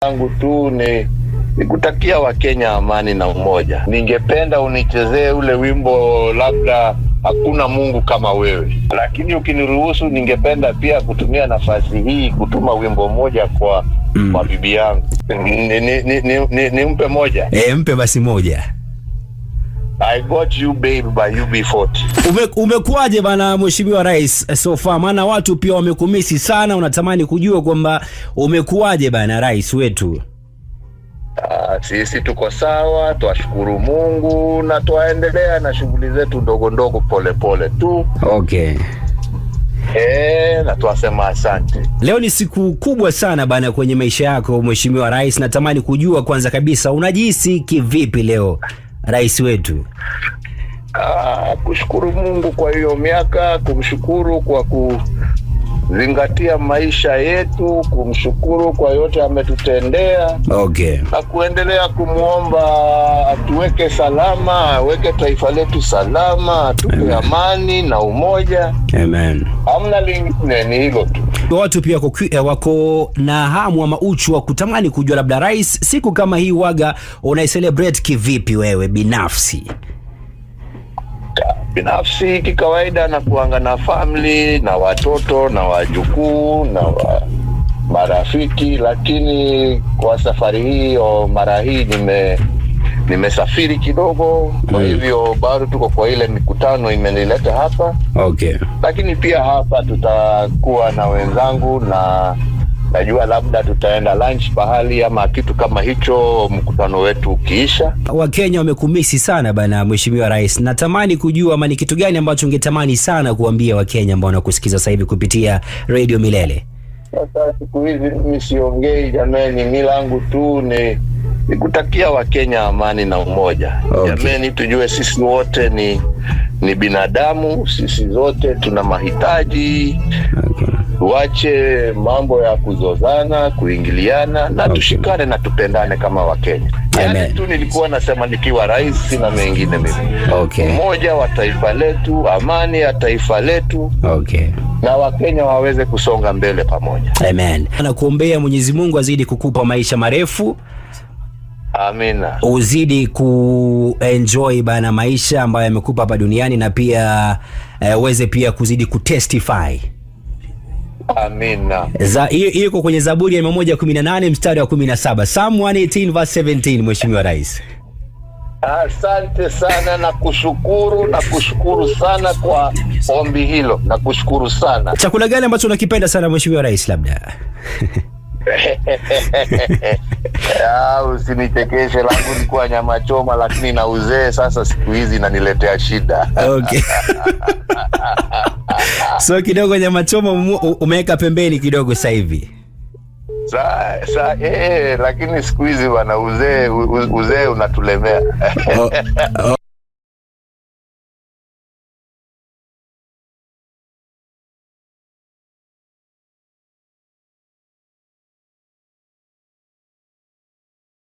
yangu tu ni kutakia Wakenya amani na umoja. Ningependa unichezee ule wimbo labda hakuna Mungu kama wewe. Lakini ukiniruhusu ningependa pia kutumia nafasi hii kutuma wimbo moja kwa bibi yangu. Nimpe moja? Mpe basi moja. I got you babe by UB40. Umekuaje bana Mheshimiwa Rais so far? Maana watu pia wamekumisi sana, unatamani kujua kwamba umekuaje bana rais wetu. Sisi tuko sawa, tuwashukuru Mungu na tuendelea na shughuli zetu ndogo ndogo pole pole tu. Okay. Na tuwasema asante. Leo ni siku kubwa sana bana kwenye maisha yako Mheshimiwa Rais. Natamani kujua kwanza kabisa unajihisi kivipi leo rais wetu? Kushukuru Mungu kwa hiyo miaka, kumshukuru kwa kuzingatia maisha yetu, kumshukuru kwa yote ametutendea. Okay. Na kuendelea kumuomba atuweke salama, aweke taifa letu salama, atupe amani na umoja. Amen. Hamna lingine, ni hilo tu. Watu pia wako na hamu ama uchu wa kutamani kujua labda rais, siku kama hii waga unaicelebrate kivipi wewe binafsi? Binafsi kikawaida na kuanga na family na watoto na wajukuu na marafiki, lakini kwa safari hii mara hii nimesafiri kidogo, kwa hivyo bado tuko kwa ile mikutano imenileta hapa. Okay. Lakini pia hapa tutakuwa na wenzangu na najua labda tutaenda lunch pahali ama kitu kama hicho mkutano wetu ukiisha. Wakenya wamekumisi sana bana Mheshimiwa Rais. Natamani kujua ni kitu gani ambacho ungetamani sana kuambia Wakenya ambao wanakusikiza sasa hivi kupitia Radio Milele. Sasa siku hizi mimi siongei jamani, mimi langu tu ni kutakia Wakenya amani na umoja. Okay. Jamani, tujue sisi wote ni binadamu, sisi zote tuna mahitaji. Okay. Tuache mambo ya kuzozana, kuingiliana na tushikane na tupendane kama Wakenya. Yani tu nilikuwa nasema nikiwa rais, sina mengine mimi. Okay. Umoja wa taifa letu, amani ya taifa letu. Okay. Na Wakenya waweze kusonga mbele pamoja. Amen. Nakuombea Mwenyezi Mungu azidi kukupa maisha marefu. Amina. Uzidi kuenjoy bana maisha ambayo yamekupa hapa duniani, na pia uweze pia kuzidi kutestify. Amina. Hiyo iko kwenye Zaburi ya 118 mstari wa 17. Psalm 118 verse 17 Mheshimiwa Rais. Asante sana na kushukuru sana kwa ombi hilo, na kushukuru sana. Chakula gani ambacho unakipenda sana Mheshimiwa Rais labda? Usinichekeshe, langu ni kwa nyama choma, lakini na uzee sasa siku hizi inaniletea shida. Okay. So kidogo nyama choma umeweka pembeni kidogo sasa hivi. Lakini siku hizi bwana uzee unatulemea.